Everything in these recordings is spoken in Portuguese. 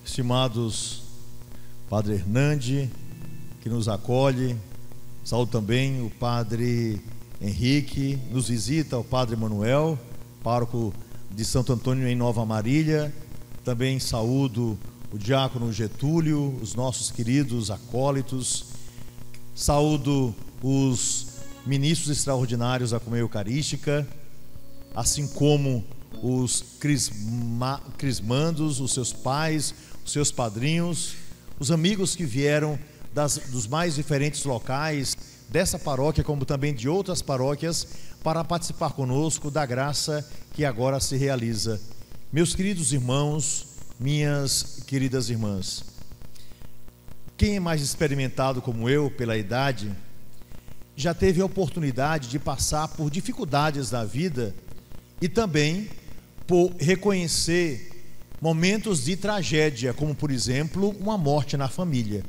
estimados Padre Hernande, que nos acolhe, saúdo também o Padre Henrique, nos visita o Padre Manuel, pároco de Santo Antônio em Nova Marília, também saúdo o diácono Getúlio, os nossos queridos acólitos, saúdo os ministros extraordinários da Comunhão Eucarística, assim como os crismandos, os seus pais, os seus padrinhos, os amigos que vieram dos mais diferentes locais dessa paróquia, como também de outras paróquias, para participar conosco da graça que agora se realiza. Meus queridos irmãos, minhas queridas irmãs, quem é mais experimentado como eu, pela idade, já teve a oportunidade de passar por dificuldades da vida e também por reconhecer momentos de tragédia, como por exemplo, uma morte na família.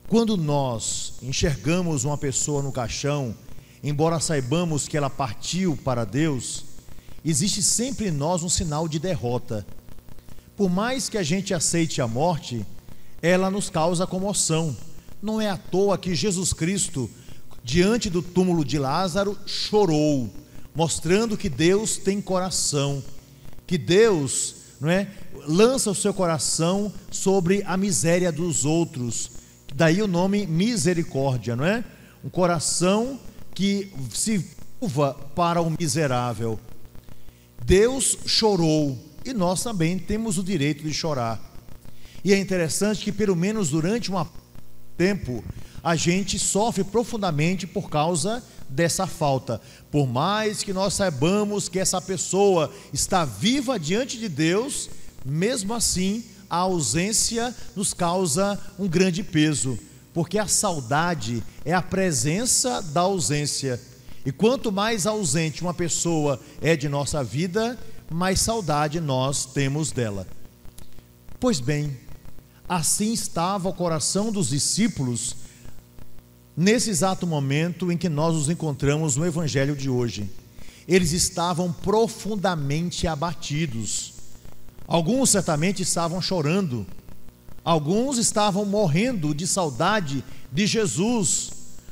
Quando nós enxergamos uma pessoa no caixão, embora saibamos que ela partiu para Deus, existe sempre em nós um sinal de derrota. Por mais que a gente aceite a morte, ela nos causa comoção. Não é à toa que Jesus Cristo, diante do túmulo de Lázaro, chorou, mostrando que Deus tem coração, que Deus, lança o seu coração sobre a miséria dos outros. Daí o nome misericórdia, um coração que se curva para o miserável. Deus chorou e nós também temos o direito de chorar. E é interessante que pelo menos durante um tempo a gente sofre profundamente por causa dessa falta. Por mais que nós saibamos que essa pessoa está viva diante de Deus, mesmo assim a ausência nos causa um grande peso, porque a saudade é a presença da ausência. E quanto mais ausente uma pessoa é de nossa vida, mais saudade nós temos dela. Pois bem, assim estava o coração dos discípulos nesse exato momento em que nós nos encontramos no Evangelho de hoje. Eles estavam profundamente abatidos. Alguns certamente estavam chorando, alguns estavam morrendo de saudade de Jesus,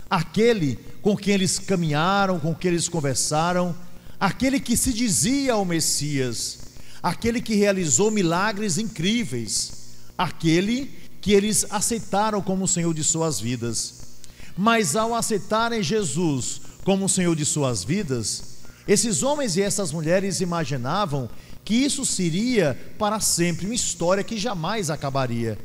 aquele com quem eles caminharam, com quem eles conversaram, aquele que se dizia o Messias, aquele que realizou milagres incríveis, aquele que eles aceitaram como o Senhor de suas vidas. Mas ao aceitarem Jesus como o Senhor de suas vidas, esses homens e essas mulheres imaginavam que isso seria para sempre, uma história que jamais acabaria.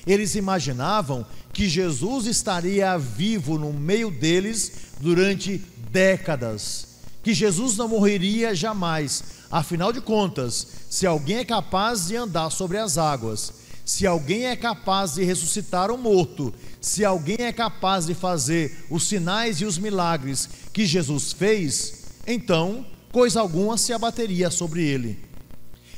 Eles imaginavam que Jesus estaria vivo no meio deles durante décadas, que Jesus não morreria jamais. Afinal de contas, se alguém é capaz de andar sobre as águas, se alguém é capaz de ressuscitar o morto, se alguém é capaz de fazer os sinais e os milagres que Jesus fez, então coisa alguma se abateria sobre ele.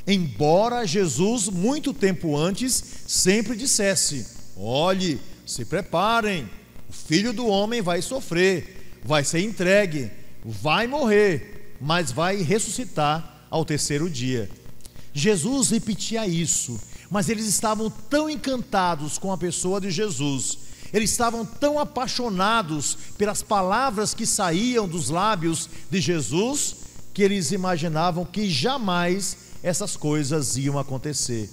Embora Jesus, muito tempo antes, sempre dissesse: olhe, se preparem, o Filho do Homem vai sofrer, vai ser entregue, vai morrer, mas vai ressuscitar ao terceiro dia. Jesus repetia isso, mas eles estavam tão encantados com a pessoa de Jesus, eles estavam tão apaixonados pelas palavras que saíam dos lábios de Jesus, que eles imaginavam que jamais essas coisas iam acontecer.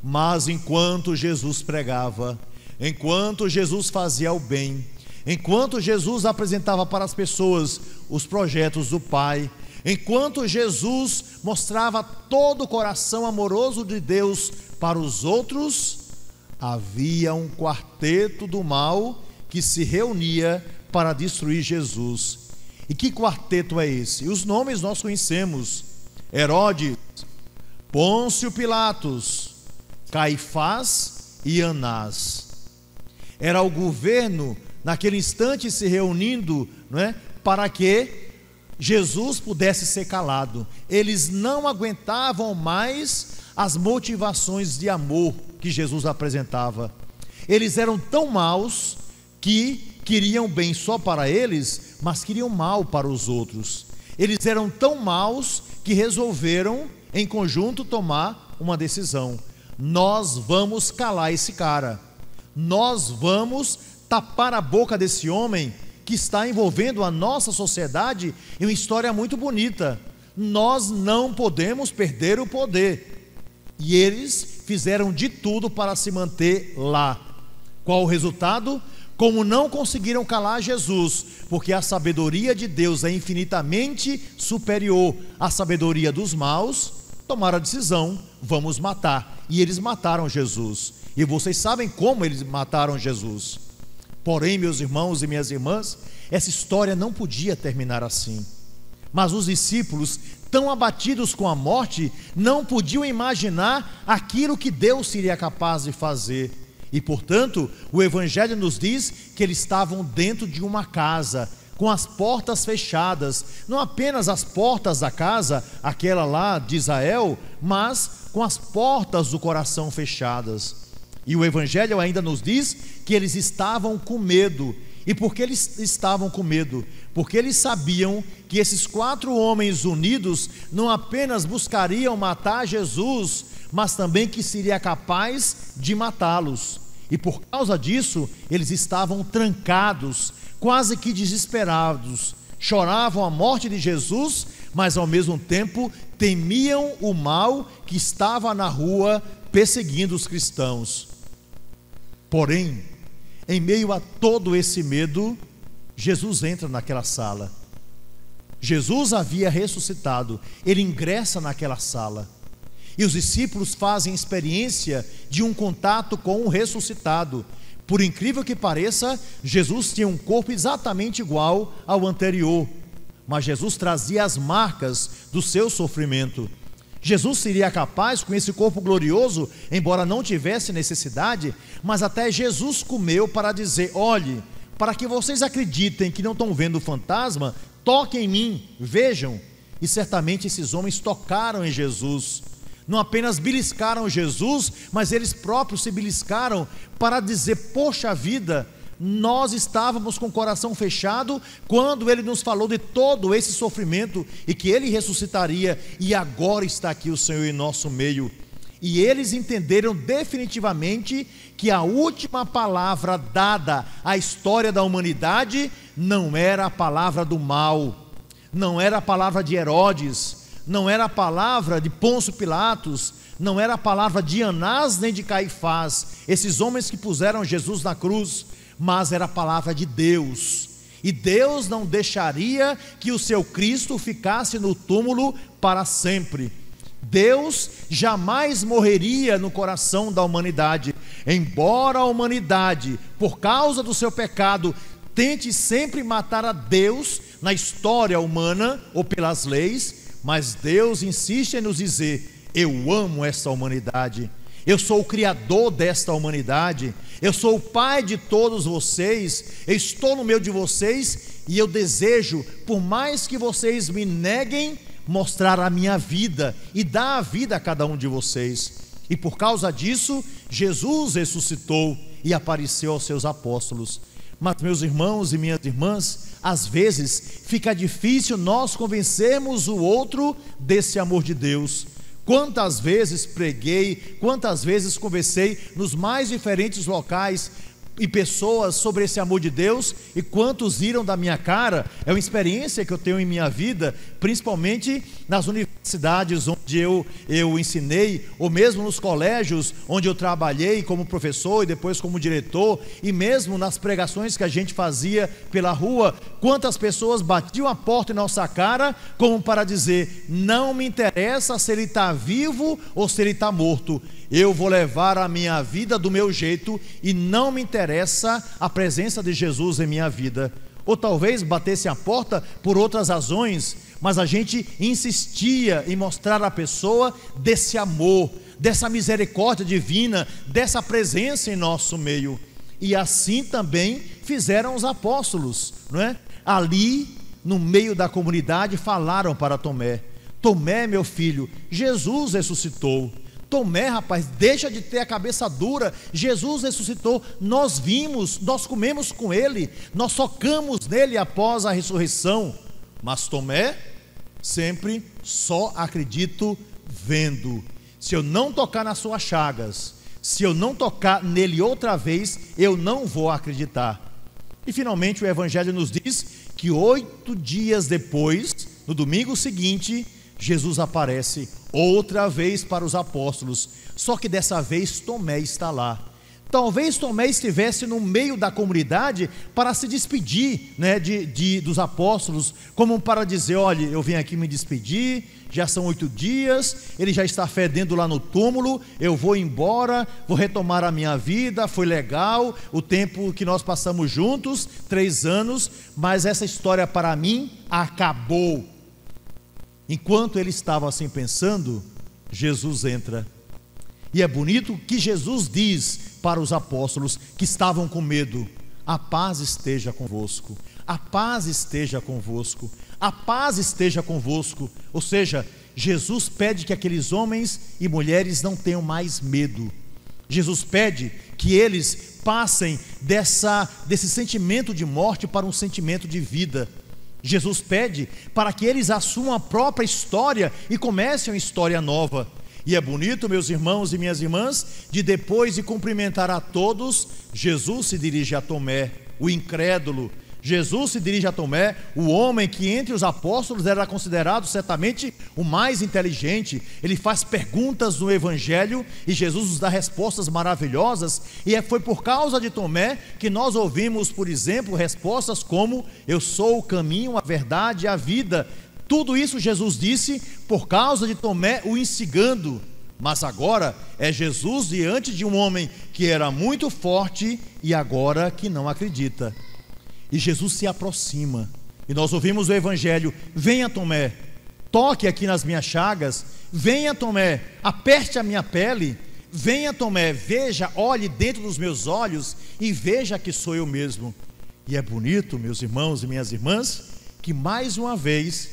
Mas enquanto Jesus pregava, enquanto Jesus fazia o bem, enquanto Jesus apresentava para as pessoas os projetos do Pai, enquanto Jesus mostrava todo o coração amoroso de Deus para os outros, havia um quarteto do mal que se reunia para destruir Jesus. E que quarteto é esse? Os nomes nós conhecemos: Herodes, Pôncio Pilatos, Caifás e Anás. Era o governo naquele instante se reunindo, para que Jesus pudesse ser calado. Eles não aguentavam mais as motivações de amor que Jesus apresentava. Eles eram tão maus que queriam bem só para eles, mas queriam mal para os outros. Eles eram tão maus que resolveram em conjunto tomar uma decisão: nós vamos calar esse cara, nós vamos tapar a boca desse homem que está envolvendo a nossa sociedade em uma história muito bonita. Nós não podemos perder o poder. E eles fizeram de tudo para se manter lá. Qual o resultado? Como não conseguiram calar Jesus, porque a sabedoria de Deus é infinitamente superior à sabedoria dos maus, tomaram a decisão: vamos matar. E eles mataram Jesus. E vocês sabem como eles mataram Jesus. Porém, meus irmãos e minhas irmãs, essa história não podia terminar assim. Mas os discípulos, tão abatidos com a morte, não podiam imaginar aquilo que Deus seria capaz de fazer. E portanto, o Evangelho nos diz que eles estavam dentro de uma casa, com as portas fechadas, não apenas as portas da casa, aquela lá de Israel, mas com as portas do coração fechadas. E o Evangelho ainda nos diz que eles estavam com medo. E por que eles estavam com medo? Porque eles sabiam que esses 4 homens unidos não apenas buscariam matar Jesus, mas também que seria capaz de matá-los. E por causa disso, eles estavam trancados, quase que desesperados. Choravam a morte de Jesus, mas ao mesmo tempo temiam o mal que estava na rua perseguindo os cristãos. Porém, em meio a todo esse medo, Jesus entra naquela sala. Jesus havia ressuscitado, ele ingressa naquela sala. E os discípulos fazem experiência de um contato com o ressuscitado. Por incrível que pareça, Jesus tinha um corpo exatamente igual ao anterior, mas Jesus trazia as marcas do seu sofrimento. Jesus seria capaz, com esse corpo glorioso, embora não tivesse necessidade, mas até Jesus comeu para dizer: olhe, para que vocês acreditem que não estão vendo o fantasma, toquem em mim, vejam. E certamente esses homens tocaram em Jesus, não apenas beliscaram Jesus, mas eles próprios se beliscaram para dizer: poxa vida, nós estávamos com o coração fechado quando ele nos falou de todo esse sofrimento e que ele ressuscitaria, e agora está aqui o Senhor em nosso meio. E eles entenderam definitivamente que a última palavra dada à história da humanidade não era a palavra do mal, não era a palavra de Herodes, não era a palavra de Pôncio Pilatos, não era a palavra de Anás nem de Caifás, esses homens que puseram Jesus na cruz, mas era a palavra de Deus. E Deus não deixaria que o seu Cristo ficasse no túmulo para sempre. Deus jamais morreria no coração da humanidade, embora a humanidade, por causa do seu pecado, tente sempre matar a Deus na história humana ou pelas leis, mas Deus insiste em nos dizer: eu amo essa humanidade, eu sou o Criador desta humanidade, eu sou o Pai de todos vocês, eu estou no meio de vocês e eu desejo, por mais que vocês me neguem, mostrar a minha vida e dar a vida a cada um de vocês. E por causa disso, Jesus ressuscitou e apareceu aos seus apóstolos. Mas, meus irmãos e minhas irmãs, às vezes fica difícil nós convencermos o outro desse amor de Deus. Quantas vezes preguei, quantas vezes conversei nos mais diferentes locais e pessoas sobre esse amor de Deus, e quantos riram da minha cara. É uma experiência que eu tenho em minha vida, principalmente nas universidades onde eu ensinei, ou mesmo nos colégios onde eu trabalhei como professor e depois como diretor, e mesmo nas pregações que a gente fazia pela rua. Quantas pessoas batiam a porta em nossa cara como para dizer: não me interessa se ele está vivo ou se ele está morto, eu vou levar a minha vida do meu jeito e não me interessa a presença de Jesus em minha vida. Ou talvez batesse a porta por outras razões, mas a gente insistia em mostrar à pessoa desse amor, dessa misericórdia divina, dessa presença em nosso meio. E assim também fizeram os apóstolos, não é? Ali no meio da comunidade falaram para Tomé: Tomé, meu filho, Jesus ressuscitou. Tomé, rapaz, deixa de ter a cabeça dura, Jesus ressuscitou, nós vimos, nós comemos com ele, nós tocamos nele após a ressurreição. Mas Tomé sempre: só acredito vendo. se eu não tocar nas suas chagas, se eu não tocar nele outra vez, eu não vou acreditar. E finalmente o Evangelho nos diz que 8 dias depois, no domingo seguinte, Jesus aparece outra vez para os apóstolos, só que dessa vez Tomé está lá. Talvez Tomé estivesse no meio da comunidade para se despedir, né, dos apóstolos, como para dizer: olha, eu vim aqui me despedir, já são 8 dias, ele já está fedendo lá no túmulo, eu vou embora, vou retomar a minha vida, foi legal o tempo que nós passamos juntos, 3 anos, mas essa história para mim acabou. Enquanto ele estava assim pensando, Jesus entra. E é bonito que Jesus diz para os apóstolos que estavam com medo: a paz esteja convosco, a paz esteja convosco, a paz esteja convosco. Ou seja, Jesus pede que aqueles homens e mulheres não tenham mais medo. Jesus pede que eles passem desse sentimento de morte para um sentimento de vida. Jesus pede para que eles assumam a própria história e comecem uma história nova. E é bonito, meus irmãos e minhas irmãs, de depois de cumprimentar a todos, Jesus se dirige a Tomé, o incrédulo. Jesus se dirige a Tomé, o homem que entre os apóstolos era considerado certamente o mais inteligente. Ele faz perguntas no Evangelho e Jesus nos dá respostas maravilhosas. E foi por causa de Tomé que nós ouvimos, por exemplo, respostas como: eu sou o caminho, a verdade e a vida. Tudo isso Jesus disse por causa de Tomé o instigando. Mas agora é Jesus diante de um homem que era muito forte e agora que não acredita. E Jesus se aproxima, e nós ouvimos o Evangelho: venha Tomé, toque aqui nas minhas chagas, venha Tomé, aperte a minha pele, venha Tomé, veja, olhe dentro dos meus olhos e veja que sou eu mesmo. E é bonito, meus irmãos e minhas irmãs, que mais uma vez,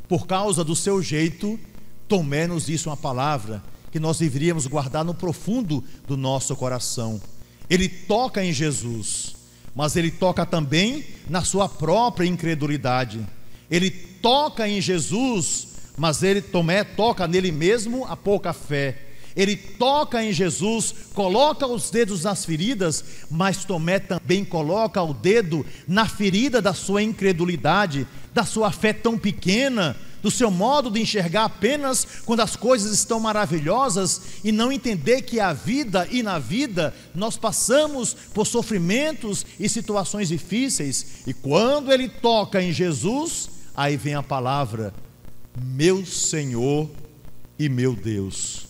por causa do seu jeito, Tomé nos disse uma palavra que nós deveríamos guardar no profundo do nosso coração. Ele toca em Jesus, mas ele toca também na sua própria incredulidade. Ele toca em Jesus, mas Tomé toca nele mesmo a pouca fé. Ele toca em Jesus, coloca os dedos nas feridas, mas Tomé também coloca o dedo na ferida da sua incredulidade, da sua fé tão pequena, do seu modo de enxergar apenas quando as coisas estão maravilhosas e não entender que a vida e na vida nós passamos por sofrimentos e situações difíceis. E quando ele toca em Jesus, aí vem a palavra: meu Senhor e meu Deus.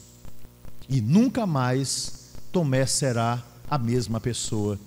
E nunca mais Tomé será a mesma pessoa,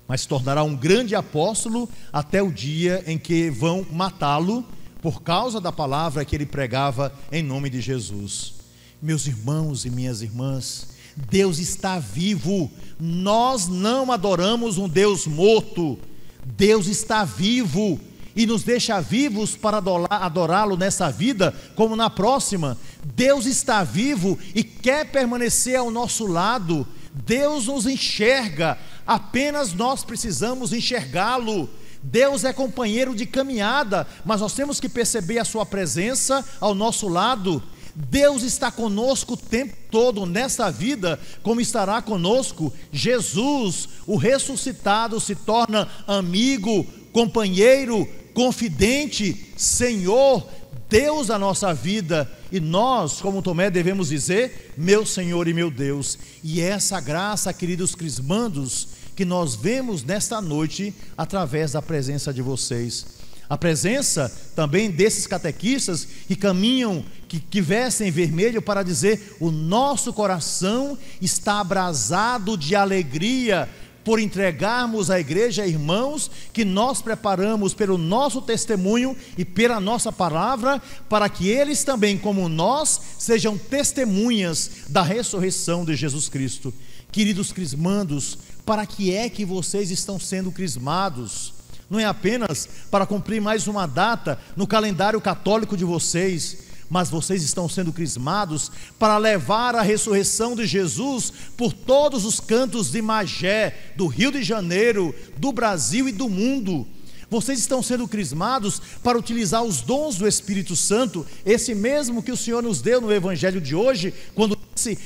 mas se tornará um grande apóstolo até o dia em que vão matá-lo por causa da palavra que ele pregava em nome de Jesus. Meus irmãos e minhas irmãs, Deus está vivo. Nós não adoramos um Deus morto. Deus está vivo e nos deixa vivos para adorá-lo nessa vida como na próxima. Deus está vivo e quer permanecer ao nosso lado. Deus nos enxerga, apenas nós precisamos enxergá-lo. Deus é companheiro de caminhada, mas nós temos que perceber a sua presença ao nosso lado. Deus está conosco o tempo todo nesta vida, como estará conosco. Jesus, o ressuscitado, se torna amigo, companheiro, confidente, Senhor, Deus da nossa vida. E nós, como Tomé, devemos dizer: meu Senhor e meu Deus. E essa graça, queridos crismandos, que nós vemos nesta noite através da presença de vocês, a presença também desses catequistas que caminham, que vestem vermelho para dizer: o nosso coração está abrasado de alegria por entregarmos à igreja irmãos que nós preparamos pelo nosso testemunho e pela nossa palavra, para que eles também, como nós, sejam testemunhas da ressurreição de Jesus Cristo. Queridos crismandos, para que é que vocês estão sendo crismados? Não é apenas para cumprir mais uma data no calendário católico de vocês, mas vocês estão sendo crismados para levar a ressurreição de Jesus por todos os cantos de Magé, do Rio de Janeiro, do Brasil e do mundo. Vocês estão sendo crismados para utilizar os dons do Espírito Santo, esse mesmo que o Senhor nos deu no Evangelho de hoje, quando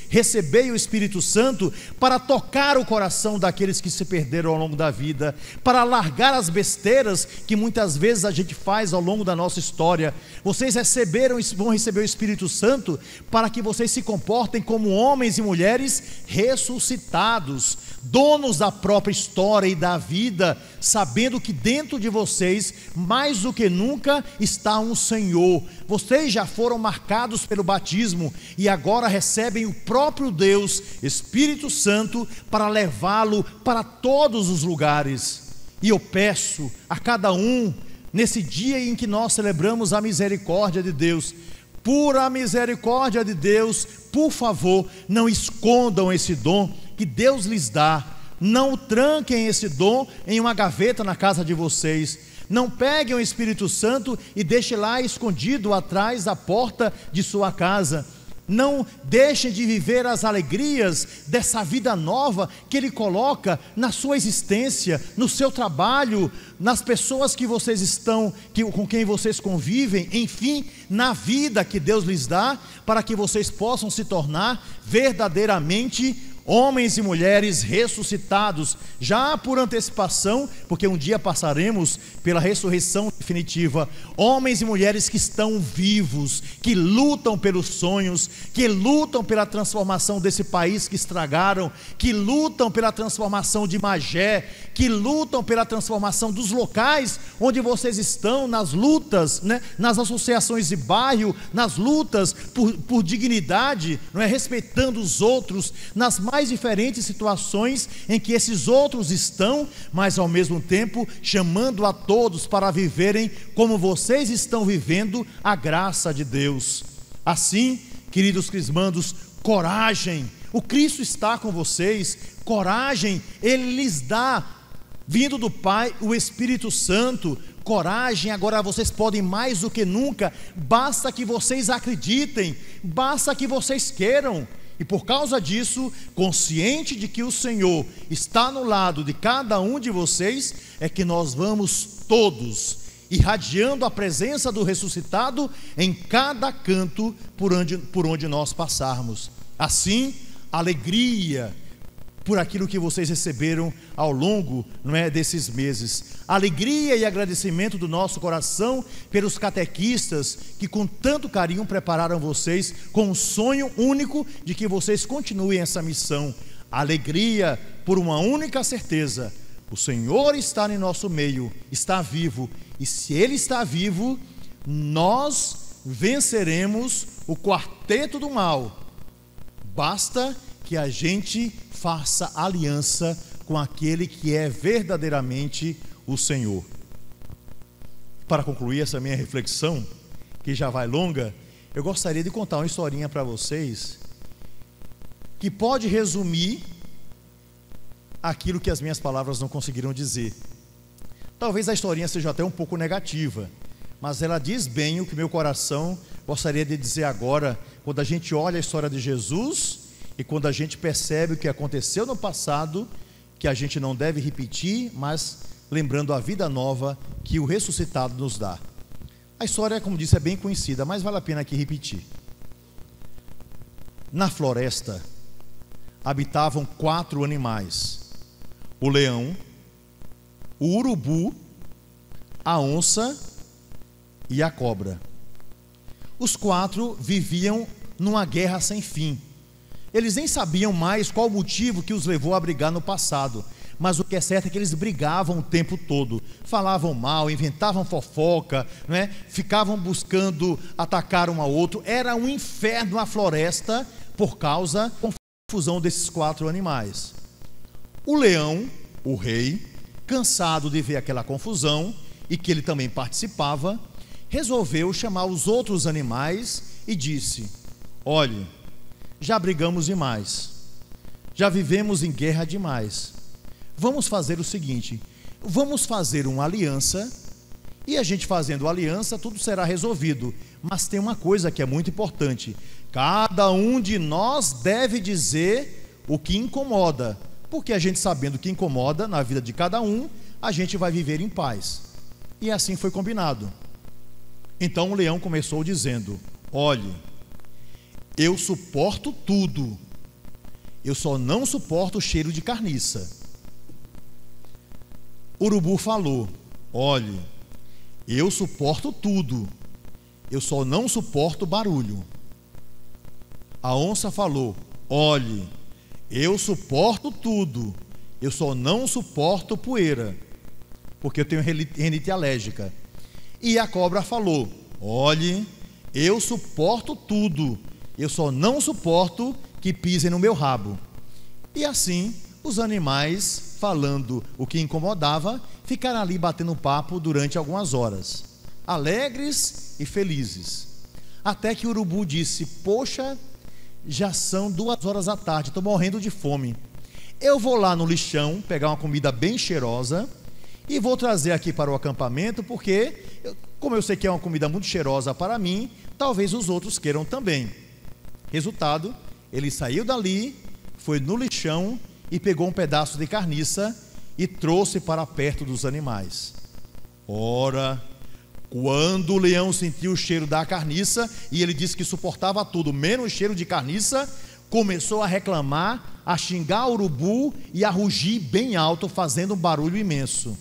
recebei o Espírito Santo para tocar o coração daqueles que se perderam ao longo da vida, para largar as besteiras que muitas vezes a gente faz ao longo da nossa história. Vocês vão receber o Espírito Santo para que vocês se comportem como homens e mulheres ressuscitados, donos da própria história e da vida, sabendo que dentro de vocês, mais do que nunca, está um Senhor. Vocês já foram marcados pelo batismo e agora recebem o próprio Deus, Espírito Santo, para levá-lo para todos os lugares. E eu peço a cada um, nesse dia em que nós celebramos a misericórdia de Deus, por a misericórdia de Deus, por favor, não escondam esse dom que Deus lhes dá. Não tranquem esse dom em uma gaveta na casa de vocês. Não peguem o Espírito Santo e deixem lá escondido atrás da porta de sua casa. Não deixem de viver as alegrias dessa vida nova que Ele coloca na sua existência, no seu trabalho, nas pessoas que vocês estão, com quem vocês convivem, enfim, na vida que Deus lhes dá, para que vocês possam se tornar verdadeiramente homens e mulheres ressuscitados, já por antecipação, porque um dia passaremos pela ressurreição definitiva. Homens e mulheres que estão vivos, que lutam pelos sonhos, que lutam pela transformação desse país que estragaram, que lutam pela transformação de Magé, que lutam pela transformação dos locais onde vocês estão, nas lutas, né? Nas associações de bairro, nas lutas por dignidade, não é? Respeitando os outros, nas mais diferentes situações em que esses outros estão, mas ao mesmo tempo chamando a todos para viverem como vocês estão vivendo a graça de Deus. Assim, queridos crismandos, coragem, o Cristo está com vocês, coragem, Ele lhes dá, vindo do Pai, o Espírito Santo. Coragem, agora vocês podem mais do que nunca, basta que vocês acreditem, basta que vocês queiram. E por causa disso, consciente de que o Senhor está no lado de cada um de vocês, é que nós vamos todos irradiando a presença do ressuscitado em cada canto por onde nós passarmos. Assim, alegria por aquilo que vocês receberam ao longo, não é, desses meses. Alegria e agradecimento do nosso coração pelos catequistas que com tanto carinho prepararam vocês com um sonho único de que vocês continuem essa missão. Alegria por uma única certeza: o Senhor está em nosso meio, está vivo, e se Ele está vivo, nós venceremos o quarteto do mal. Basta que a gente faça aliança com aquele que é verdadeiramente o Senhor. Para concluir essa minha reflexão, que já vai longa, eu gostaria de contar uma historinha para vocês que pode resumir aquilo que as minhas palavras não conseguiram dizer. Talvez a historinha seja até um pouco negativa, mas ela diz bem o que meu coração gostaria de dizer agora, quando a gente olha a história de Jesus e quando a gente percebe o que aconteceu no passado, que a gente não deve repetir, mas lembrando a vida nova que o ressuscitado nos dá. A história, como disse, é bem conhecida, mas vale a pena aqui repetir. Na floresta habitavam 4 animais: o leão, o urubu, a onça e a cobra. Os 4 viviam numa guerra sem fim. Eles nem sabiam mais qual o motivo que os levou a brigar no passado, mas o que é certo é que eles brigavam o tempo todo, falavam mal, inventavam fofoca, não é? Ficavam buscando atacar um ao outro. Era um inferno a floresta por causa da confusão desses 4 animais. O leão, o rei, cansado de ver aquela confusão e que ele também participava, resolveu chamar os outros animais e disse: olhe, já brigamos demais, já vivemos em guerra demais, vamos fazer o seguinte, vamos fazer uma aliança, e a gente fazendo aliança tudo será resolvido. Mas tem uma coisa que é muito importante: cada um de nós deve dizer o que incomoda, porque a gente sabendo o que incomoda na vida de cada um, a gente vai viver em paz. E assim foi combinado. Então o leão começou dizendo: olhe, eu suporto tudo, eu só não suporto o cheiro de carniça. O urubu falou: olhe, eu suporto tudo, eu só não suporto barulho. A onça falou: olhe, eu suporto tudo, eu só não suporto poeira, porque eu tenho rinite alérgica. E a cobra falou: olhe, eu suporto tudo, eu só não suporto que pisem no meu rabo. E assim, os animais, falando o que incomodava, ficaram ali batendo papo durante algumas horas, alegres e felizes. Até que o urubu disse: poxa, já são 2 horas da tarde, estou morrendo de fome. Eu vou lá no lixão pegar uma comida bem cheirosa e vou trazer aqui para o acampamento, porque, como eu sei que é uma comida muito cheirosa para mim, talvez os outros queiram também. Resultado, ele saiu dali, foi no lixão e pegou um pedaço de carniça e trouxe para perto dos animais. Ora, quando o leão sentiu o cheiro da carniça, e ele disse que suportava tudo, menos o cheiro de carniça, começou a reclamar, a xingar o urubu e a rugir bem alto, fazendo um barulho imenso.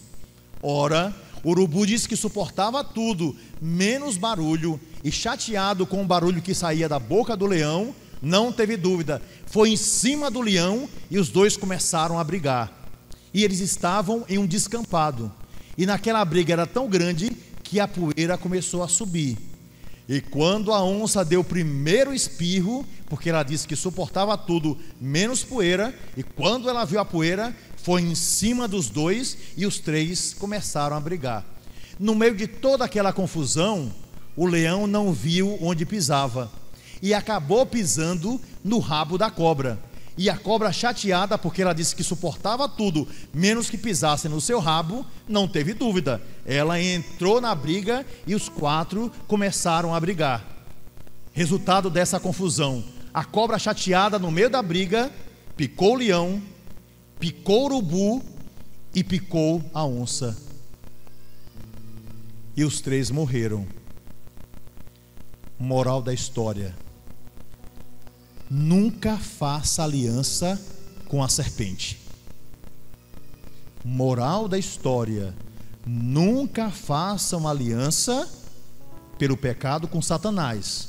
Ora, o urubu disse que suportava tudo, menos barulho, e chateado com o barulho que saía da boca do leão, não teve dúvida, foi em cima do leão e os dois começaram a brigar. E eles estavam em um descampado, e naquela briga era tão grande que a poeira começou a subir. E quando a onça deu o primeiro espirro, porque ela disse que suportava tudo menos poeira, e quando ela viu a poeira, foi em cima dos dois e os três começaram a brigar. No meio de toda aquela confusão, o leão não viu onde pisava e acabou pisando no rabo da cobra. E a cobra, chateada porque ela disse que suportava tudo menos que pisasse no seu rabo, não teve dúvida, ela entrou na briga e os 4 começaram a brigar. Resultado dessa confusão: a cobra, chateada no meio da briga, picou o leão, picou o urubu e picou a onça, e os 3 morreram. Moral da história: nunca faça aliança com a serpente. Moral da história: nunca faça uma aliança pelo pecado com Satanás.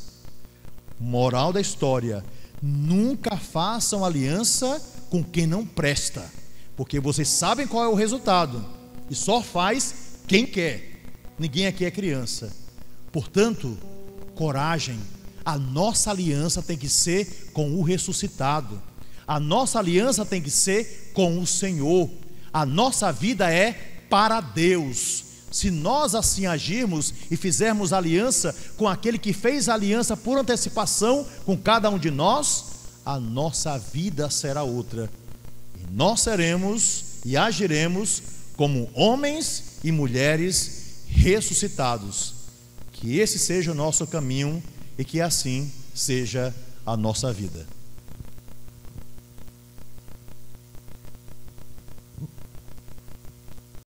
Moral da história: nunca faça uma aliança com quem não presta, porque vocês sabem qual é o resultado, e só faz quem quer. Ninguém aqui é criança. Portanto, coragem. A nossa aliança tem que ser com o ressuscitado. A nossa aliança tem que ser com o Senhor. A nossa vida é para Deus. Se nós assim agirmos e fizermos aliança com aquele que fez a aliança por antecipação com cada um de nós, a nossa vida será outra. E nós seremos e agiremos como homens e mulheres ressuscitados. Que esse seja o nosso caminho e que assim seja a nossa vida.